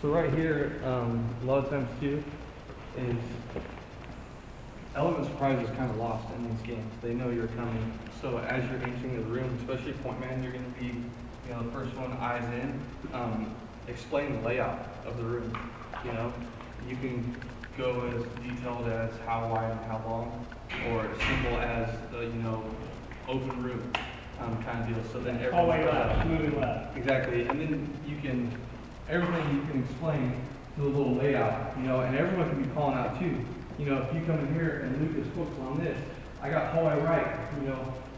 So right here, a lot of times too, is element of surprise is kind of lost in these games. They know you're coming. So as you're entering the room, especially point man, you're going to be, the first one, eyes in. Explain the layout of the room. You can go as detailed as how wide and how long, or as simple as the, open room kind of deal. So then Hallway left, moving left. Exactly, and then everything you can explain to the little layout, and everyone can be calling out too. If you come in here and Lucas focus on this, I got hallway right,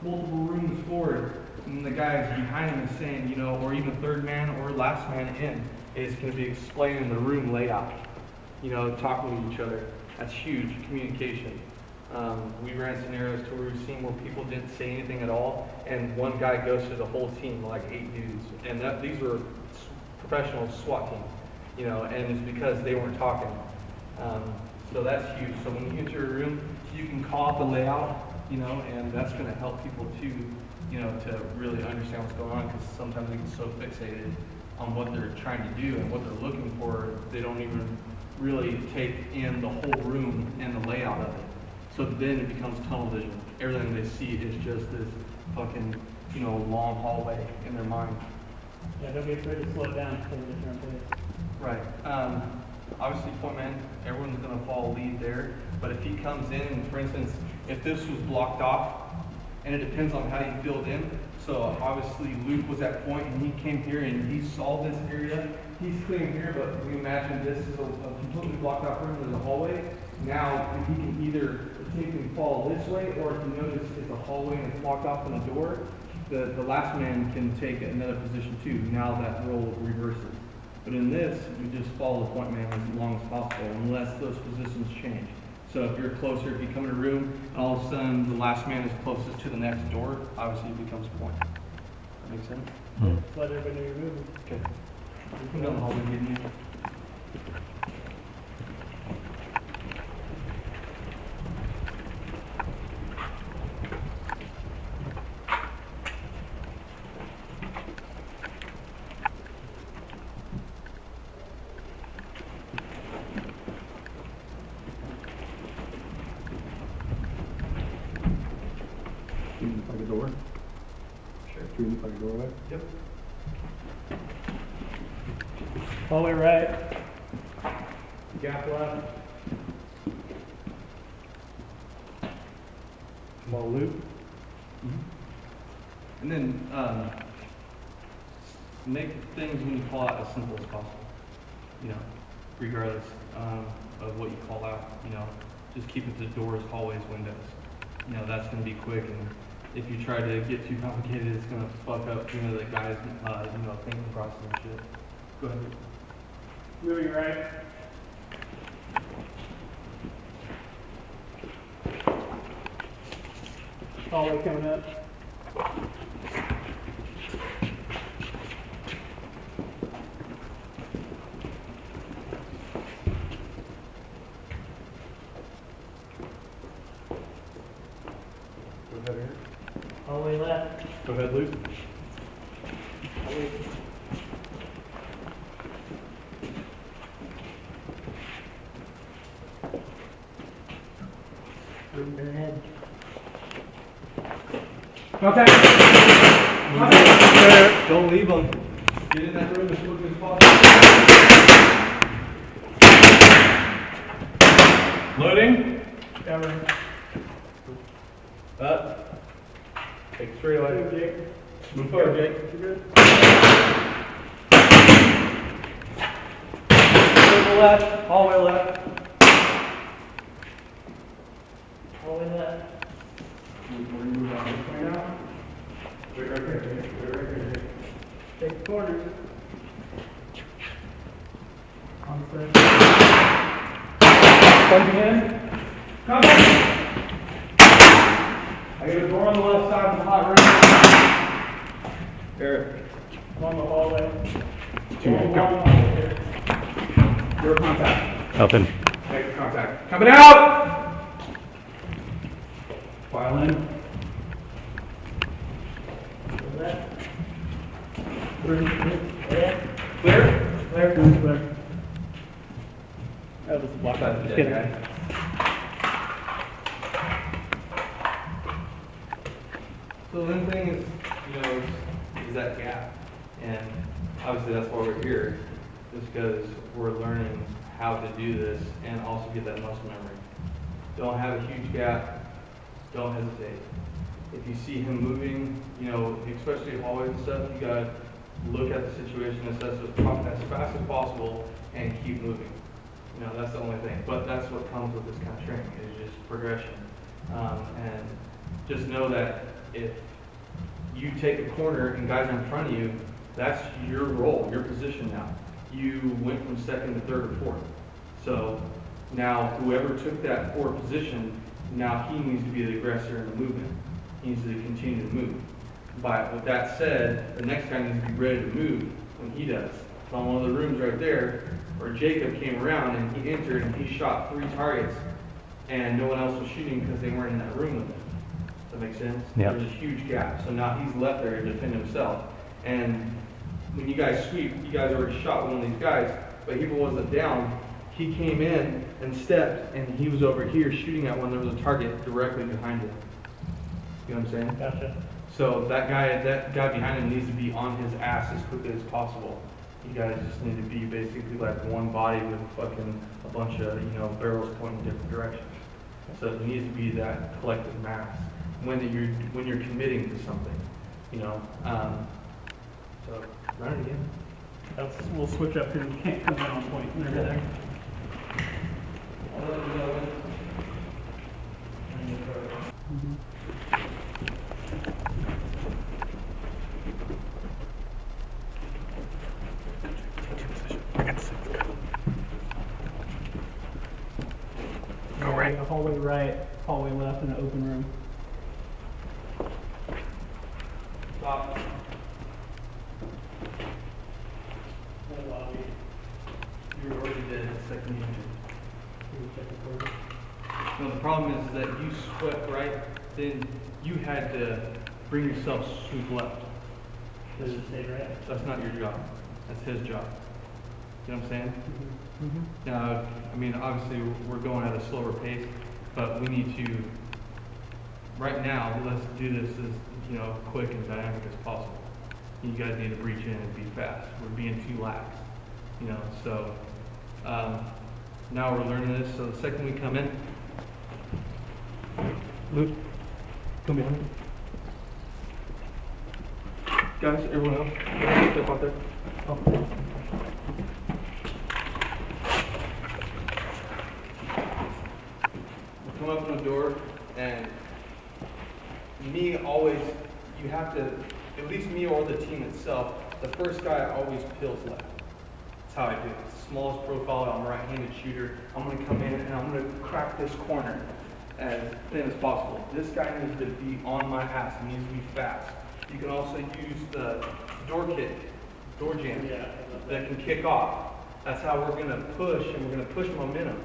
multiple rooms forward, and the guys behind him is saying, or even third man or last man in is going to be explaining the room layout, talking to each other. That's huge communication. We ran scenarios to where we've seen where people didn't say anything at all, and one guy goes to the whole team, like 8 dudes, and these were professional SWAT team, and it's because they weren't talking. So that's huge. So when you enter a room, you can call out the layout, and that's going to help people too, to really understand what's going on, because sometimes they get so fixated on what they're trying to do and what they're looking for, they don't even really take in the whole room and the layout of it. So then it becomes tunnel vision. Everything they see is just this fucking, long hallway in their mind. Yeah, don't be afraid to slow it down to the different pace. Right. Obviously, point man, everyone's going to follow lead there. But if he comes in, and for instance, if this was blocked off, and it depends on how you filled in. So obviously, Luke was at point, and he came here, and he saw this area. He's clearing here, but we imagine this is a completely blocked off room. There's a hallway. Now, if he can either take and fall this way, or if you notice it's a hallway and it's blocked off from the door, the last man can take another position too. Now that role reverses. But in this, we just follow the point man as long as possible, unless those positions change. So if you're closer, if you come in a room, and all of a sudden the last man is closest to the next door, obviously it becomes point. That makes sense? Let everybody know you're moving. Okay. You can go in the hallway, didn't you? Like a door? Sure. Treating like a doorway? Yep. Hallway right. Gap left. Small loop. And then make things when you call out as simple as possible. Regardless of what you call out. Just keep it to doors, hallways, windows. That's going to be quick, and if you try to get too complicated, it's going to fuck up, the guys, thinking process and shit. Go ahead. Moving right. Hallway coming up. Go ahead, Eric. Hallway left. Go ahead, Luke. Hallway. Room their head. Contact! Contact! Don't leave them. Get in that room as quick as possible. Loading. Covering. Up. Take it straight away. Move, Jake. Move forward, Jake. You're good. To the left. Hallway left. Hallway left. Move on this way now? Wait right there, Jake. Wait right there, Jake. Take the corners. On set. Plunging in. Come on. I got a door on the left side of the hot room. Eric. Along the hallway. Jake, go. Along the hallway. Door contact. Open. Make contact. Coming out! File in. Left. Room. Left. Clear? Clear. Clear. Oh, this is blocked. That's the Just dead kidding. guy. So the main thing is, is that gap. And obviously that's why we're here, is because we're learning how to do this and also get that muscle memory. Don't have a huge gap, don't hesitate. If you see him moving, especially hallways and stuff, you gotta look at the situation, assess it as fast as possible, and keep moving. That's the only thing. But that's what comes with this kind of training, is just progression. And just know that if you take a corner and guys are in front of you, that's your role, your position now. You went from second to third or fourth. So now whoever took that forward position, now he needs to be the aggressor in the movement. He needs to continue to move. But with that said, the next guy needs to be ready to move when he does. So in one of the rooms right there, where Jacob came around and he entered and he shot 3 targets and no one else was shooting because they weren't in that room with him. Does that make sense? Yeah. There's a huge gap. So now he's left there to defend himself. And when you guys sweep, you guys already shot one of these guys, but he wasn't down. He came in and stepped, and he was over here shooting at one. There was a target directly behind him. You know what I'm saying? Gotcha. So that guy behind him needs to be on his ass as quickly as possible. You guys just need to be basically like one body with fucking a bunch of barrels pointing different directions. So it needs to be that collective mass when you're committing to something. So run it again. We'll switch up because we can't come in on point and everything. I'll let you know when. Go right. A hallway right, hallway left, and an open room. Stop. No lobby. You already did it the second you did. Can we check the code? No, the problem is that you swept right, then you had to bring yourself swoop left. Does it stay right? That's not your job. That's his job. You know what I'm saying? Mm-hmm. Now, obviously we're going at a slower pace, but we need to, right now, let's do this as, quick and dynamic as possible. You guys need to breach in and be fast. We're being too lax, so, now we're learning this. So the second we come in, Luke, come behind me. Guys, everyone else, step out there. Oh. Come up to the door, and you have to, at least me or the team itself, the first guy always peels left. That's how I do it. Smallest profile, I'm a right-handed shooter. I'm going to come in and I'm going to crack this corner as thin as possible. This guy needs to be on my ass. He needs to be fast. You can also use the door kick, door jam, that can kick off. That's how we're going to push, and we're going to push momentum.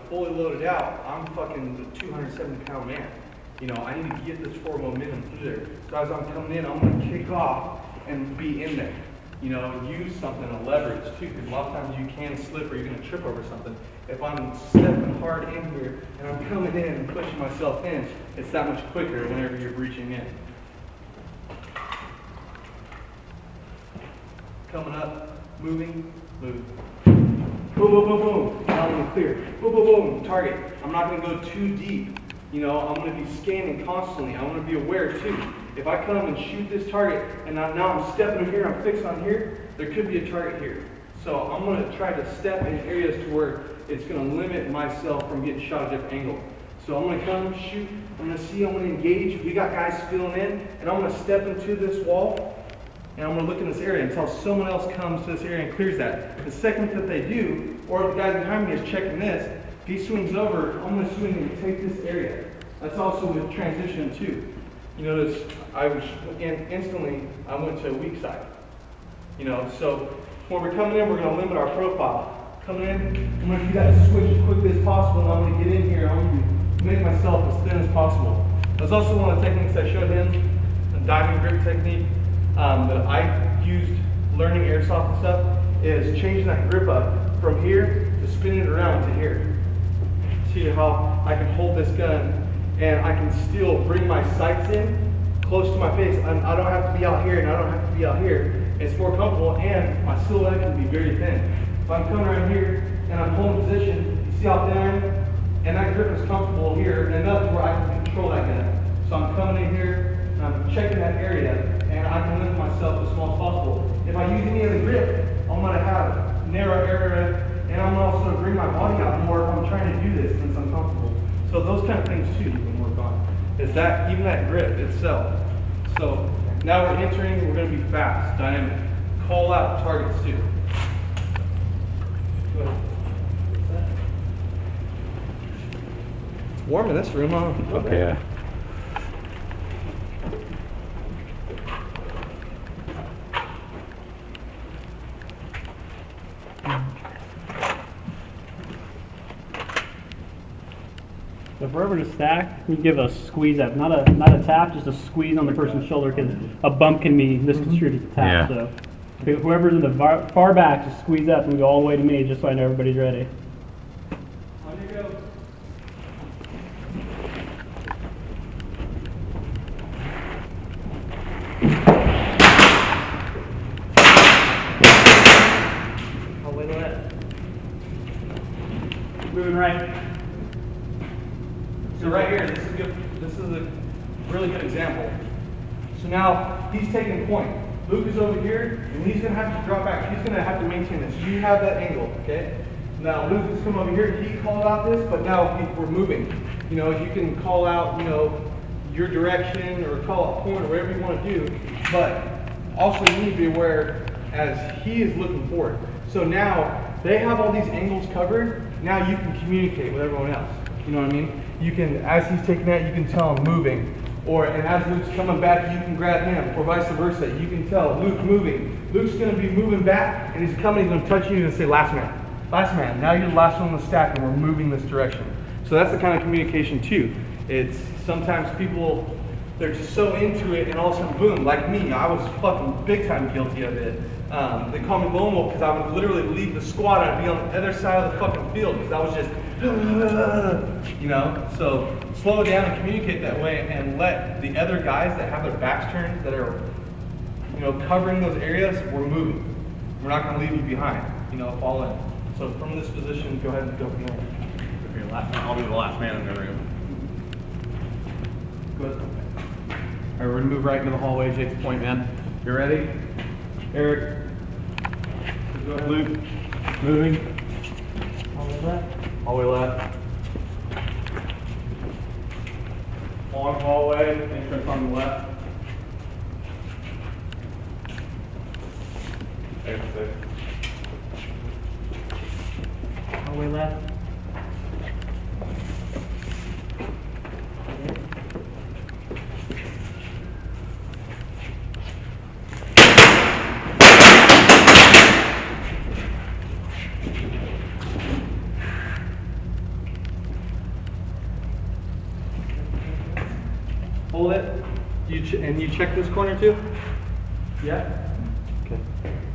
Fully loaded out, I'm fucking the 270-pound man. I need to get this forward momentum through there. So as I'm coming in, I'm going to kick off and be in there. Use something to leverage too, because a lot of times you can slip or you're going to trip over something. If I'm stepping hard in here and I'm coming in and pushing myself in, it's that much quicker whenever you're breaching in. Coming up, moving, move. Boom, boom, boom, boom. Now I'm going to clear. Boom, boom, boom. Target. I'm not going to go too deep. I'm going to be scanning constantly. I want to be aware too. If I come and shoot this target and now I'm stepping here, I'm fixed on here, there could be a target here. So I'm going to try to step in areas to where it's going to limit myself from getting shot at a different angle. So I'm going to come, shoot, I'm going to see, I'm going to engage. We got guys filling in, and I'm going to step into this wall, and I'm going to look in this area until someone else comes to this area and clears that. The second that they do, or the guy behind me is checking this, if he swings over, I'm going to swing and take this area. That's also with transition too. You notice I was instantly I went to a weak side. So when we're coming in, we're going to limit our profile. Coming in, I'm going to do that switch as quickly as possible, and I'm going to get in here. I'm going to make myself as thin as possible. That's also one of the techniques I showed him, the diving grip technique that I used learning airsoft and stuff. is changing that grip up from here to spinning it around to here. See how I can hold this gun and I can still bring my sights in close to my face. I don't have to be out here and I don't have to be out here. It's more comfortable and my silhouette can be very thin. If I'm coming around here and I'm holding position, you see how thin I am? And that grip is comfortable here enough where I can control that gun. So I'm coming in here and I'm checking that area and I can lift myself as small as possible. If I use any other grip, I'm going to have narrow area and I'm also bring my body out more if I'm trying to do this since I'm comfortable. So those kind of things too you can work on. Is that, even that grip itself. So now we're entering, we're going to be fast, dynamic. Call out targets too. Go ahead. It's warm in this room, huh? Okay. Yeah. So if we're ever to stack, we give a squeeze up, not a tap, just a squeeze on the person's shoulder, because a bump can be misconstrued as a tap. Yeah. So whoever's in the far back, just squeeze up and go all the way to me, just so I know everybody's ready. On you go. All the way to that. Moving right. So right here, this is good. This is a really good example. So now he's taking point. Luke is over here, and he's going to have to drop back. He's going to have to maintain this. You have that angle, okay? Now Luke has come over here. He called out this, but now we're moving. You know, you can call out, you know, your direction or call out point or whatever you want to do. But also you need to be aware as he is looking forward. So now they have all these angles covered. Now you can communicate with everyone else. You know what I mean? You can, as he's taking that, you can tell him moving. Or, and as Luke's coming back, you can grab him, or vice versa. You can tell Luke moving. Luke's going to be moving back, and he's coming, he's going to touch you and say, last man. Last man. Now you're the last one on the stack, and we're moving this direction. So that's the kind of communication, too. It's sometimes people, they're just so into it, and all of a sudden, boom, like me, I was fucking big time guilty of it. They call me Lomo because I would literally leave the squad and I'd be on the other side of the fucking field because I was just, you know. So slow it down and communicate that way and let the other guys that have their backs turned, that are, you know, covering those areas, we're moving. We're not going to leave you behind, you know, fall in. So from this position, go ahead and go from there. I'll be the last man in the room. Go ahead. All right, we're gonna move right into the hallway. Jake's point man. You ready? Eric. Go ahead. Luke. Moving. All the way left. All the way left. Long hallway. Entrance on the left. Exit. All the way left. Hold it. And you check this corner too? Yeah? Okay.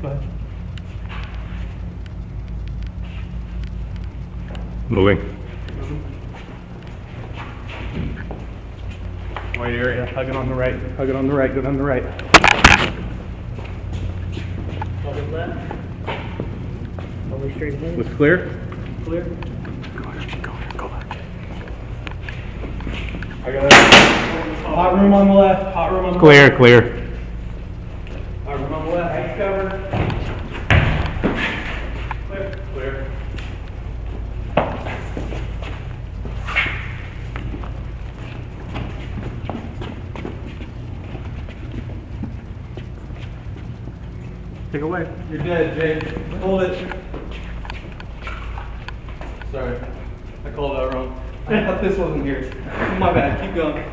Go ahead. Moving. Wait area. Hug it on the right. Hug it on the right. Go down the right. All the way left. All the way straight ahead. Looks clear? Clear. I got it. Hot room on the left. Hot room on the Clear, left. clear. Hot room on the left. He's covered. Clear. Clear. Take away. You're dead, Jake. Hold it. Sorry. I called out wrong. I thought this wasn't here. My bad. Keep going.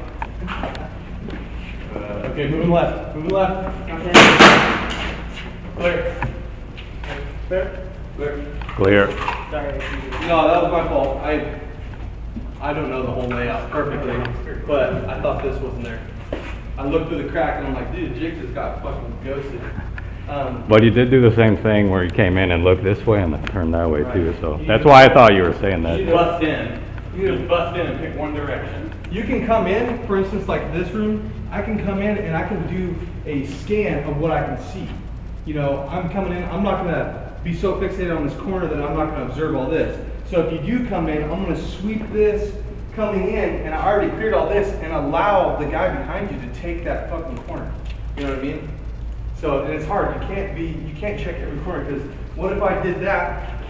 Okay, moving left. Moving left. Clear. Clear. Clear. Clear. Sorry. No, that was my fault. I don't know the whole layout perfectly, but I thought this wasn't there. I looked through the crack and I'm like, dude, Jake just got fucking ghosted. But you did do the same thing where you came in and looked this way and then turned that way too, so that's why I thought you were saying You that. bust in, you just bust in and pick one direction. You can come in, for instance, like this room, I can come in and I can do a scan of what I can see. You know, I'm coming in, I'm not gonna be so fixated on this corner that I'm not gonna observe all this. So if you do come in, I'm gonna sweep this coming in, and I already cleared all this and allow the guy behind you to take that fucking corner. You know what I mean? So, and it's hard, you can't check every corner, because what if I did that,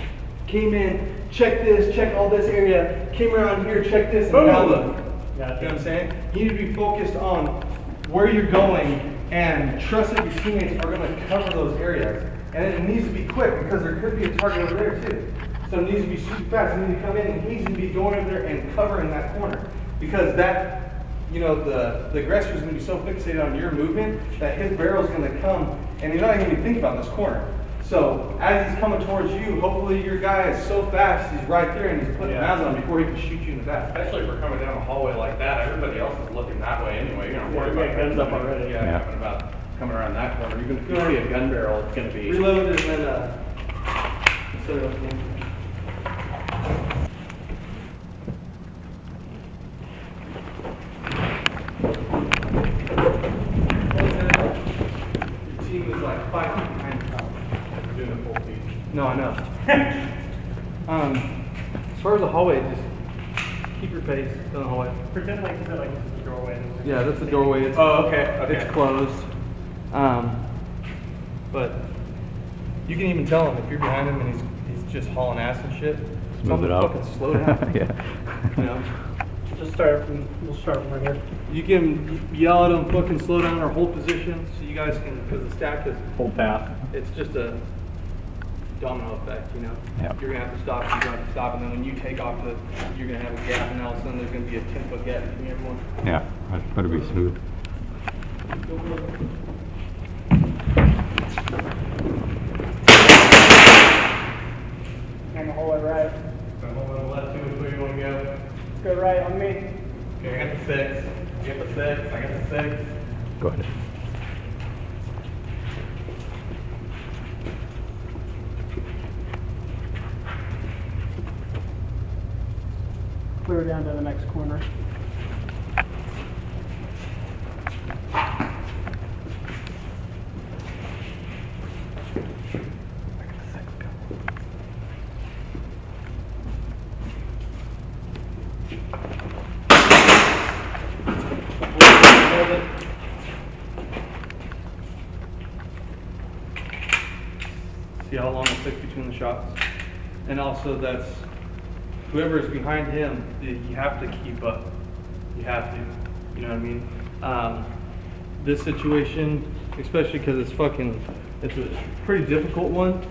came in, checked this, checked all this area, came around here, checked this, and now look. You know what I'm saying? You need to be focused on where you're going and trust that your teammates are going to cover those areas. And it needs to be quick because there could be a target over there too. So it needs to be super fast. You need to come in and he needs to be going over there and covering that corner. Because that, you know, the aggressor is going to be so fixated on your movement that his barrel is going to come and he's not even going to think about this corner. So as he's coming towards you, hopefully your guy is so fast, he's right there and he's putting rounds on before he can shoot you in the back. Especially if we're coming down a hallway like that, everybody else is looking that way anyway. You're gonna worry Yeah, about guns up already. Yeah, coming around that corner. Even if you see a gun barrel, it's gonna be. Reload and then set it up again. Your team is like 5 feet behind you. We're doing a full feed. No, I know. As far as the hallway, just keep your pace in the hallway. Pretend like you said, like this is the doorway. Yeah, that's the doorway. It's, Oh, okay, okay. It's closed. But you can even tell him if you're behind him and he's just hauling ass and shit. Tell Move him it to up. fucking slow down. Yeah. You know? We'll start from right here. You can yell at them, fucking slow down or hold position so you guys can, because the stack is, Full path. it's just a domino effect, you know? Yep. You're gonna have to stop, you're gonna have to stop, and then when you take off, you're gonna have a gap, and all of a sudden there's gonna be a 10-foot gap between everyone. Yeah, that's better be smooth. And the hallway right. I'm moving on the left too, where you wanna go? Go right on me. Okay, I got the 6. You got the 6, I got the 6. Go ahead. Clear down to the next corner. See how long it takes between the shots? And also that's, whoever is behind him, you have to keep up. You have to, you know what I mean? This situation, especially because it's a pretty difficult one.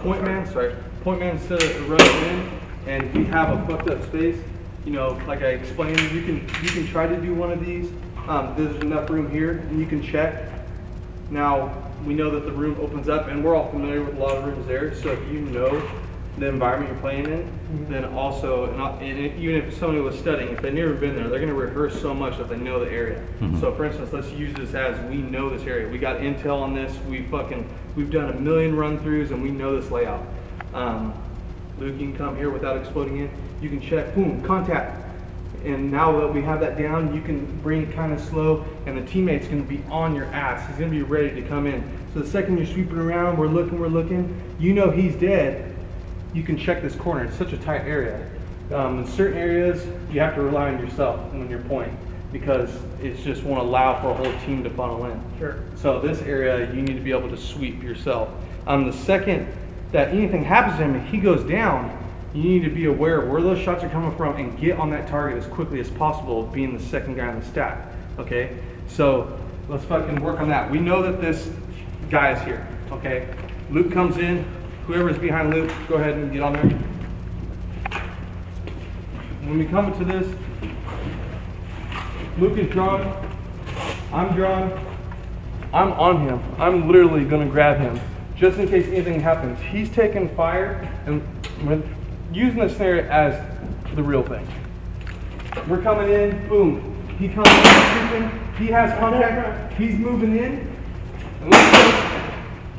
Point man set a run in, and if you have a fucked up space, you know, like I explained, you can try to do one of these. There's enough room here, and you can check. Now, we know that the room opens up, and we're all familiar with a lot of rooms there, so if you know the environment you're playing in, then also, and even if somebody was studying, if they've never been there, they're going to rehearse so much that they know the area. So for instance, let's use this as we know this area. We got intel on this, we've done a million run-throughs, and we know this layout. Luke, you can come here without exploding in, you can check, boom, contact. And now that we have that down, you can bring it kind of slow, and the teammate's going to be on your ass. He's going to be ready to come in. So the second you're sweeping around, we're looking, you know he's dead, you can check this corner. It's such a tight area. In certain areas, you have to rely on yourself when you're pointing, because it's just won't allow for a whole team to funnel in. Sure. So this area, you need to be able to sweep yourself. The second that anything happens to him, if he goes down, you need to be aware of where those shots are coming from and get on that target as quickly as possible, being the second guy in the stack, okay? So let's fucking work on that. We know that this guy is here, okay? Luke comes in, whoever's behind Luke, go ahead and get on there. When we come to this, Luke is drawn, I'm drawn, I'm on him. I'm literally gonna grab him, just in case anything happens. He's taking fire, and we're using this scenario as the real thing. We're coming in, boom. He comes in, he has contact, he's moving in. And let's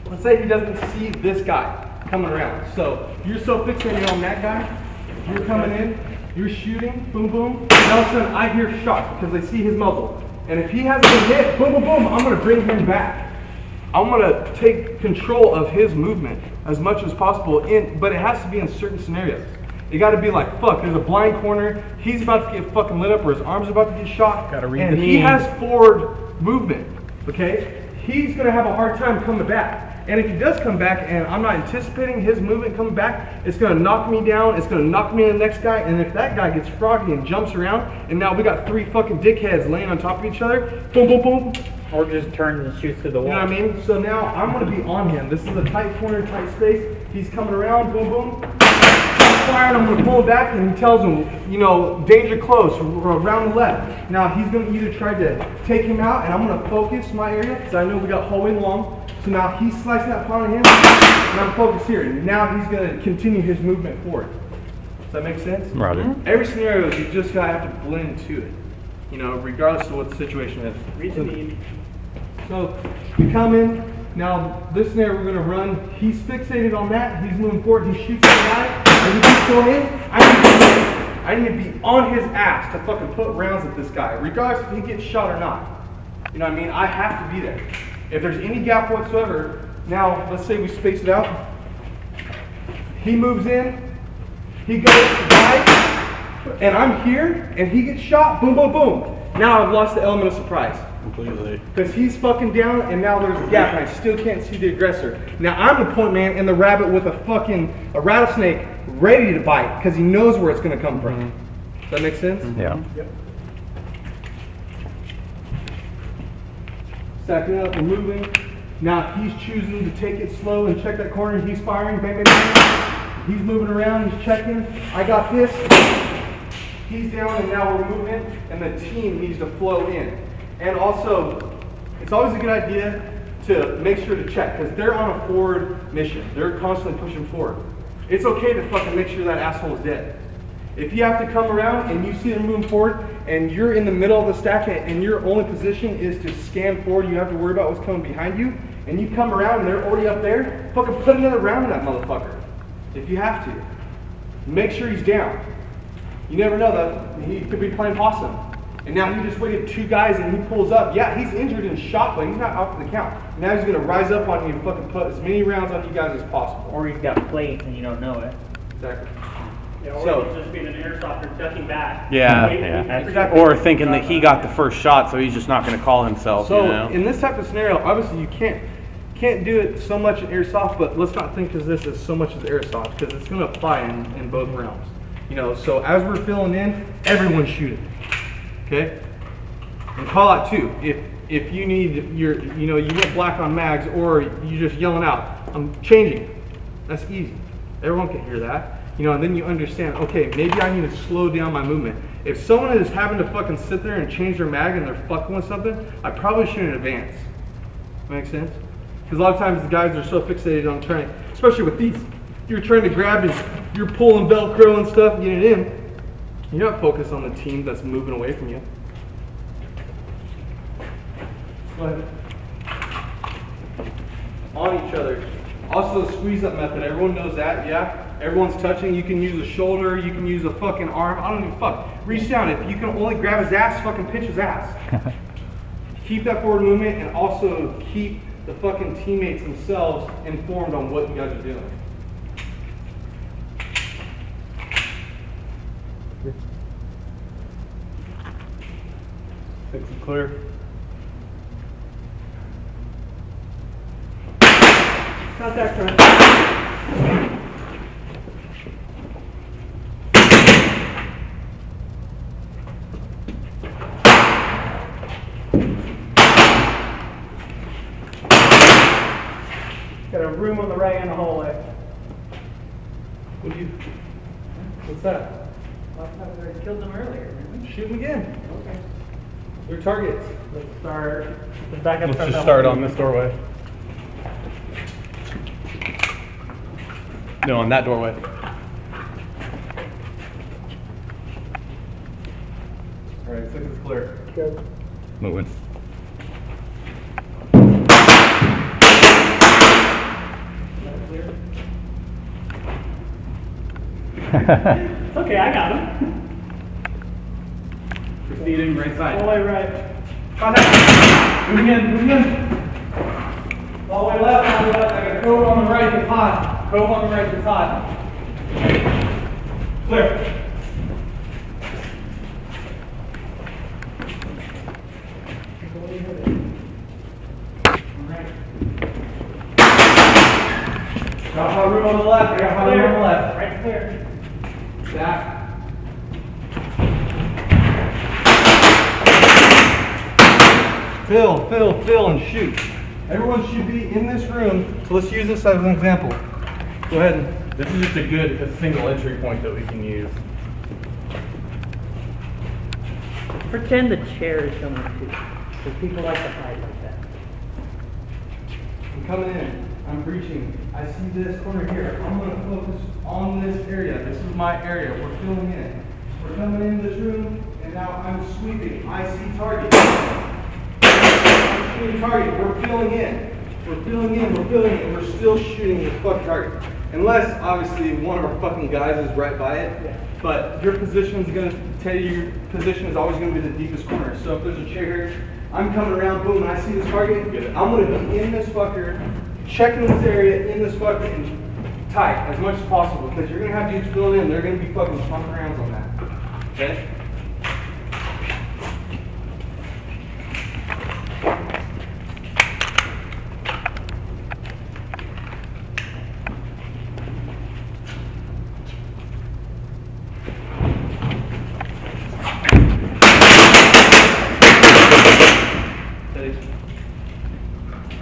go. let's say he doesn't see this guy coming around. So you're so fixated on that guy, you're coming in, you're shooting, boom, boom, and all of a sudden I hear shots because I see his muzzle. And if he hasn't been hit, boom, boom, boom, I'm gonna bring him back. I'm gonna take control of his movement as much as possible, but it has to be in certain scenarios. You gotta be like, fuck, there's a blind corner, he's about to get fucking lit up or his arm's about to get shot, Gotta read and the he knee. has forward movement, okay? He's gonna have a hard time coming back. And if he does come back and I'm not anticipating his movement coming back, it's gonna knock me down, it's gonna knock me to the next guy, and if that guy gets froggy and jumps around, and now we got 3 fucking dickheads laying on top of each other, boom, boom, boom, Or just turns and shoots through the you wall. know what I mean? So now I'm gonna be on him. This is a tight corner, tight space. He's coming around, boom, boom. Firing, I'm gonna pull him back, and he tells him, you know, danger close, around the left. Now he's gonna either try to take him out, and I'm gonna focus my area, because I know we got hallway long. So now he's slicing that front of him, and I'm focused here. And now he's gonna continue his movement forward. Does that make sense? Roger. Every scenario, you just gotta have to blend to it. You know, regardless of what the situation is. Read the need. So we come in, now this scenario we're gonna run, he's fixated on that, he's moving forward, he shoots the guy, and he keeps going in, I need to be on his ass to fucking put rounds at this guy, regardless if he gets shot or not. You know what I mean? I have to be there. If there's any gap whatsoever, now let's say we space it out, he moves in, he goes to die, and I'm here, and he gets shot, boom, boom, boom. Now I've lost the element of surprise. Completely. Because he's fucking down and now there's a gap and I still can't see the aggressor. Now I'm the point man and the rabbit with a rattlesnake ready to bite because he knows where it's going to come from. Does that make sense? Yeah. Yep. Stacking up and moving. Now he's choosing to take it slow and check that corner. He's firing, bang, bang, bang. He's moving around, he's checking. I got this. He's down and now we're moving and the team needs to flow in. And also, it's always a good idea to make sure to check because they're on a forward mission. They're constantly pushing forward. It's okay to fucking make sure that asshole is dead. If you have to come around and you see them moving forward and you're in the middle of the stack and your only position is to scan forward, you have to worry about what's coming behind you, and you come around and they're already up there, fucking put another round in that motherfucker. If you have to. Make sure he's down. You never know that he could be playing possum. And now he just waited 2 guys and he pulls up. Yeah, he's injured and shot, but he's not out for the count. Now he's gonna rise up on you and fucking put as many rounds on you guys as possible. Or he's got plates and you don't know it. Exactly. Yeah, or So- he's just being an airsofter ducking back. Yeah. Wait, Yeah. Exactly. Or thinking that he got the first shot, so he's just not going to call himself. So you know? in this type of scenario, obviously you can't do it so much in airsoft, but let's not think of this as so much as airsoft because it's gonna apply in both realms. You know, so as we're filling in, everyone's shooting. Okay? And call out too. If you need you went black on mags or you just yelling out, I'm changing. That's easy. Everyone can hear that. You know, and then you understand, okay, maybe I need to slow down my movement. If someone is having to fucking sit there and change their mag and they're fucking with something, I probably shouldn't advance. Make sense? Because a lot of times the guys are so fixated on trying, especially with these, you're trying to grab and you're pulling Velcro and stuff, get it in. You're not focused on the team that's moving away from you. Go ahead. On each other. Also the squeeze up method, everyone knows that, yeah? Everyone's touching, you can use a shoulder, you can use a fucking arm, I don't give a fuck. Reach down, if you can only grab his ass, fucking pinch his ass. Keep that forward movement and also keep the fucking teammates themselves informed on what you guys are doing. Six is clear. Contact front. Got a room on the right and a hallway. What do you, what's that? I killed them earlier. Shoot him again. Okay. Your targets. Let's start. Let's back up. Let's just start on this doorway. No, on that doorway. Alright, 6 is clear. Moving. It's okay, I got him. Proceeding right side. All the way right. Contact. Moving in, moving in. All the way left, all the way left. I got a cove on the right that's hot. Cove on the right that's hot. Clear. Got hot room on the left. I got hot room on the left. Right clear. Back. Fill, and shoot. Everyone should be in this room, so let's use this as an example. Go ahead. This is just a single entry point that we can use. Pretend the chair is someone too. Because people like to hide like that. I'm coming in, I'm breaching. I see this corner here. I'm gonna focus on this area. This is my area. We're filling in. We're coming in this room, and now I'm sweeping. I see target. I'm shooting target. We're filling in. We're filling in, we're filling in. We're still shooting this fuck target. Unless, obviously, one of our fucking guys is right by it. But your position's gonna tell you your position is always gonna be the deepest corner. So if there's a chair here, I'm coming around, boom, and I see this target, I'm gonna be in this fucker, checking this area in this fucker, and tight as much as possible, because you're gonna have dudes filling in, they're gonna be fucking pumping rounds on that. Okay?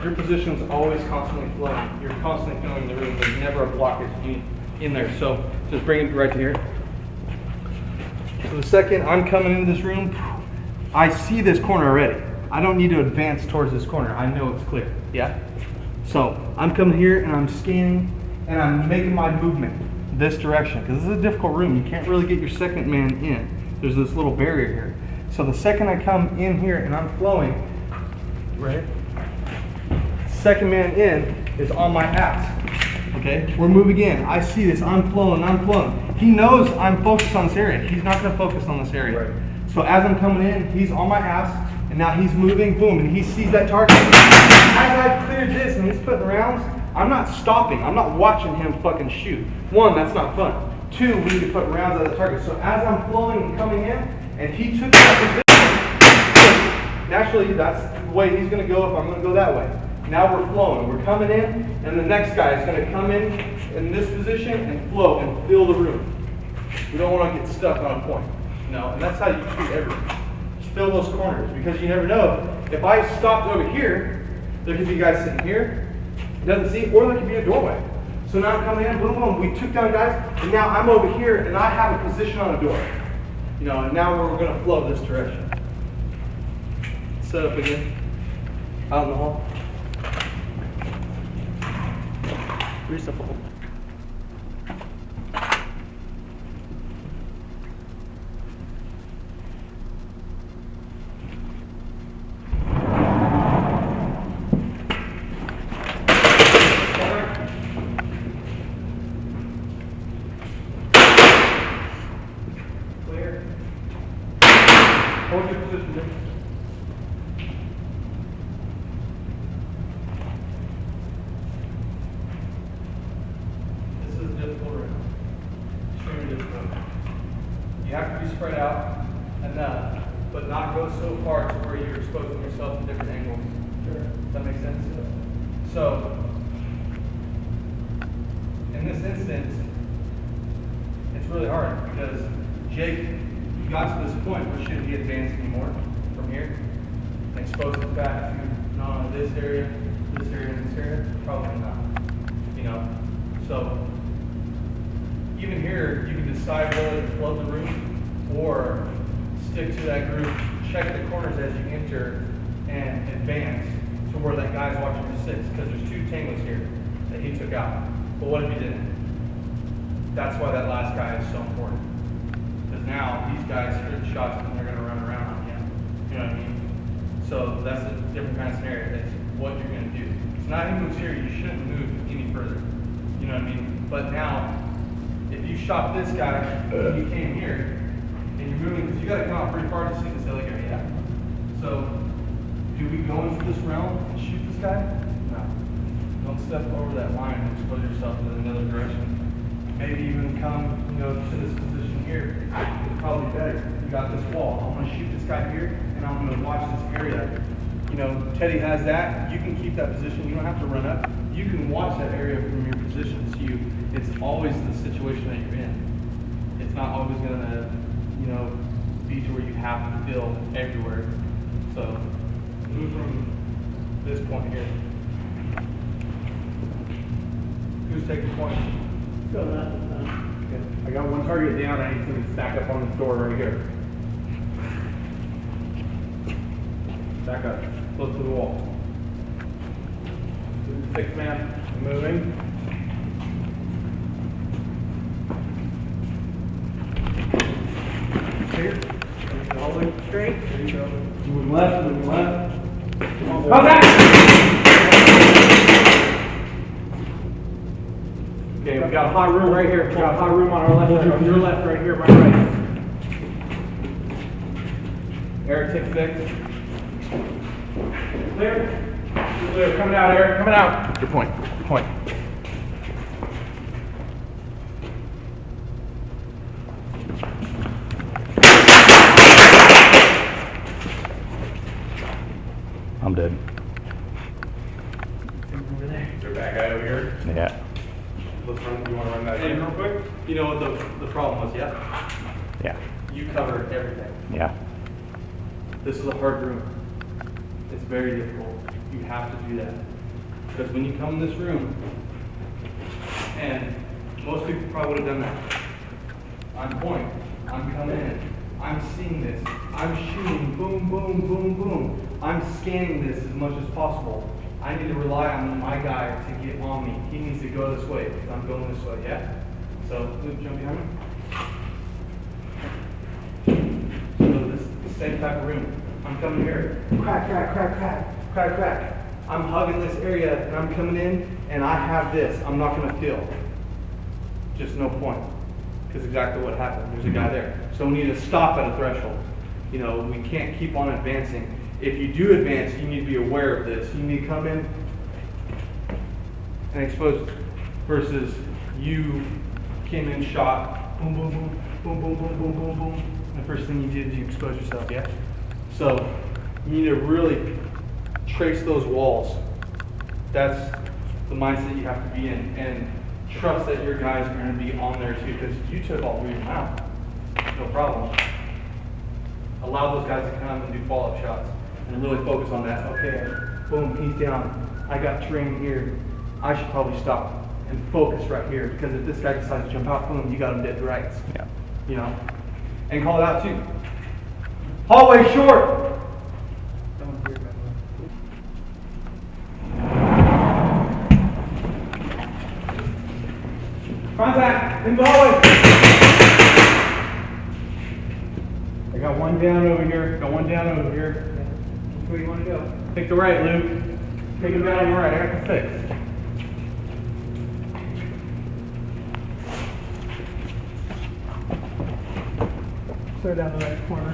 Your position is always constantly flowing. You're constantly filling the room. There's never a blockage in there. So just bring it right to here. So the second I'm coming into this room, I see this corner already. I don't need to advance towards this corner. I know it's clear. Yeah? So I'm coming here and I'm scanning and I'm making my movement this direction because this is a difficult room. You can't really get your second man in. There's this little barrier here. So the second I come in here and I'm flowing, right? Second man in is on my ass. Okay, we're moving in. I see this. I'm flowing. I'm flowing. He knows I'm focused on this area. He's not going to focus on this area. Right. So as I'm coming in, he's on my ass, and now he's moving. Boom, and he sees that target. As I've cleared this and he's putting rounds, I'm not stopping. I'm not watching him fucking shoot. One, that's not fun. Two, we need to put rounds at the target. So as I'm flowing and coming in, and he took that position, naturally that's the way he's going to go if I'm going to go that way. Now we're flowing. We're coming in, and the next guy is going to come in this position and flow and fill the room. We don't want to get stuck on a point. No, and that's how you treat everything. Just fill those corners because you never know. If I stopped over here, there could be guys sitting here, doesn't see, or there could be a doorway. So now I'm coming in, boom, boom. We took down guys, and now I'm over here, and I have a position on a door. You know, and now we're going to flow this direction. Set up again, out in the hall. Crucible. Clear. Hold your position there. You have to be spread out enough, but not go so far to where you're exposing yourself to different angles. Sure. Does that make sense? So, in this instance, it's really hard because Jake got to this point where should he advance anymore from here and expose us back to not only this area, and this area? Probably not. You know? So, even here, you can decide whether to flood the room or stick to that group, check the corners as you enter, and advance to where that guy's watching the six, because there's two tangos here that he took out. But what if he didn't? That's why that last guy is so important. Because now these guys hear the shots and they're going to run around on him. You know what I mean? So that's a different kind of scenario. That's what you're going to do. So now he moves here, you shouldn't move any further. You know what I mean? But now, if you shot this guy, and you came here, and you're moving, because you gotta come out pretty far to see this hilly area. So, do we go into this realm and shoot this guy? No. Don't step over that line and expose yourself to another direction. Maybe even come, to this position here. It's probably better. You got this wall. I'm gonna shoot this guy here, and I'm gonna watch this area. Teddy has that. You can keep that position. You don't have to run up. You can watch that area from your position. So it's always the situation that you're in. It's not always gonna, be to where you have to feel everywhere. So move from this point here. Who's taking point? Go left. I got one target down, I need somebody to stack up on this door right here. Back up, close to the wall. 6 man, moving. Here, holding straight. There you go. Moving left, moving left. Contact! Okay, we got a hot room right here. We got a hot room on our left, on your left, right here, my right. Eric, take 6. Clear. Clear. Coming out, Eric. Coming out. Good point. Good point. I'm dead. Over there. Is there a bad guy over here? Yeah. Let's run. You want to run that in real quick? You know what the problem was, yeah? Yeah. You covered everything. Yeah. This is a hard room. It's very difficult. You have to do that. Because when you come in this room, and most people probably would have done that. I'm point. I'm coming in. I'm seeing this. I'm shooting. Boom, boom, boom, boom. I'm scanning this as much as possible. I need to rely on my guy to get on me. He needs to go this way because I'm going this way, yeah? So, Luke, jump behind me. So this is the same type of room. I'm coming here. Crack, crack, crack, crack, crack, crack. I'm hugging this area and I'm coming in and I have this. I'm not going to feel. Just no point. Because exactly what happened. There's a guy there. So we need to stop at a threshold. We can't keep on advancing. If you do advance, you need to be aware of this. You need to come in and expose versus you came in, shot, boom, boom, boom, boom, boom, boom, boom, boom, boom. And the first thing you did is you expose yourself, yeah? So you need to really trace those walls. That's the mindset you have to be in. And trust that your guys are going to be on there too, because you took all 3 of them out. No problem. Allow those guys to come and do follow-up shots. And really focus on that. Okay, boom, he's down. I got terrain here. I should probably stop and focus right here because if this guy decides to jump out, boom, you got him dead to rights. Yeah. And call it out too. Hallway short. Contact in the hallway. I got one down over here. Got one down over here. Where do you want to go? Take the right, Luke. Take him down on the right. I got the 6. Clear down the right corner.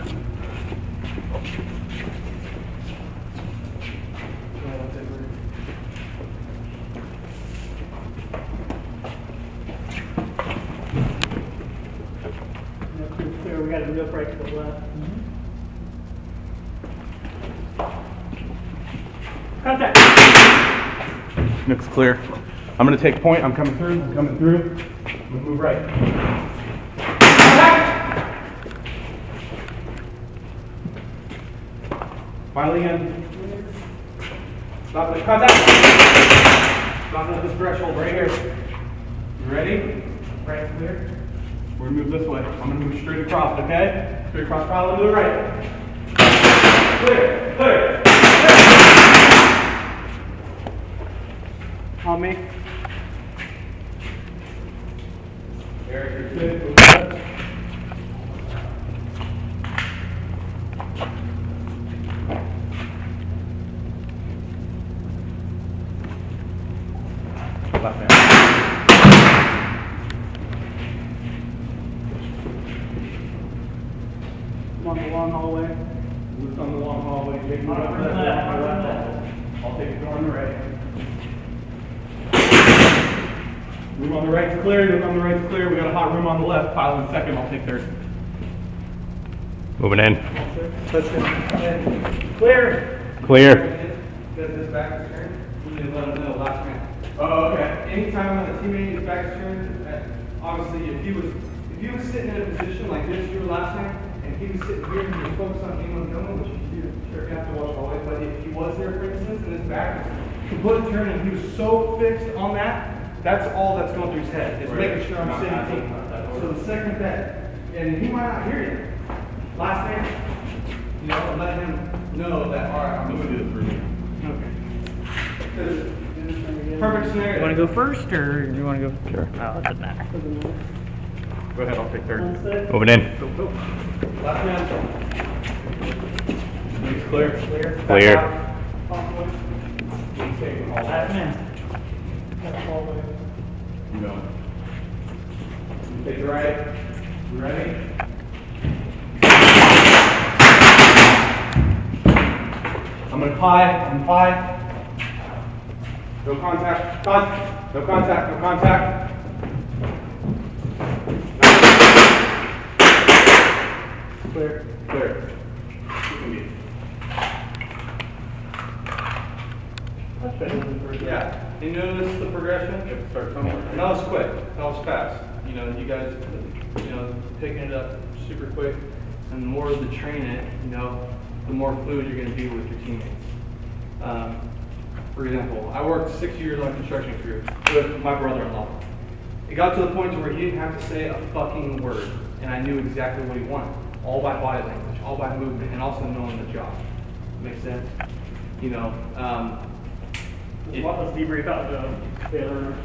Clear. We got a rip right to the left. Contact. Looks clear. I'm going to take point. I'm coming through. I'm coming through. I'm going to move right. Finally in. Stop at contact. Stop at this threshold right here. You ready? Right clear. We're going to move this way. I'm going to move straight across, okay? Straight across, follow to the right. Clear, clear, clear. On me. Eric, you're good. Move left. Left hand. on the long hallway. Loose on the long hallway, Jake, move up to that door on the left. I'll take the door on the right. Room on the right's clear, room on the right's clear. We got a hot room on the left. File in second, I'll take third. Moving in. Clear. Clear. Because his back is turned, we need to let him know last man. Oh, okay. Anytime when a teammate is back is turned, obviously if he was sitting in a position like this, you were last time, and he was sitting here and he was focused on aim on the gun, which you have to watch always, but if he was there, for instance, and his back was completely turned and he was so fixed on that, that's all that's going through his head, is making sure I'm Not sitting passing, clean. not that So the second that, and he might not hear you, last man, you know, let him know that, all right, I'm moving to this room. Okay. Perfect scenario. You wanna go first, or do you wanna go? Sure. Oh, it doesn't matter. Go ahead, I'll take third. Moving in. Last man. It's clear. Clear. Last man. You know. You take the right. You ready? I'm gonna pie. No contact. No contact. No contact. Clear. Clear. You can be. Yeah. You notice the progression? Yep, start somewhere. And that was quick. That was fast. You know, you guys, you know, picking it up super quick. And the more you train it, you know, the more fluid you're going to be with your teammates. For example, I worked 6 years on a construction crew with my brother-in-law. It got to the point where he didn't have to say a fucking word, and I knew exactly what he wanted. All by body language, all by movement, and also knowing the job. Makes sense? You know, Let's debrief out the other room.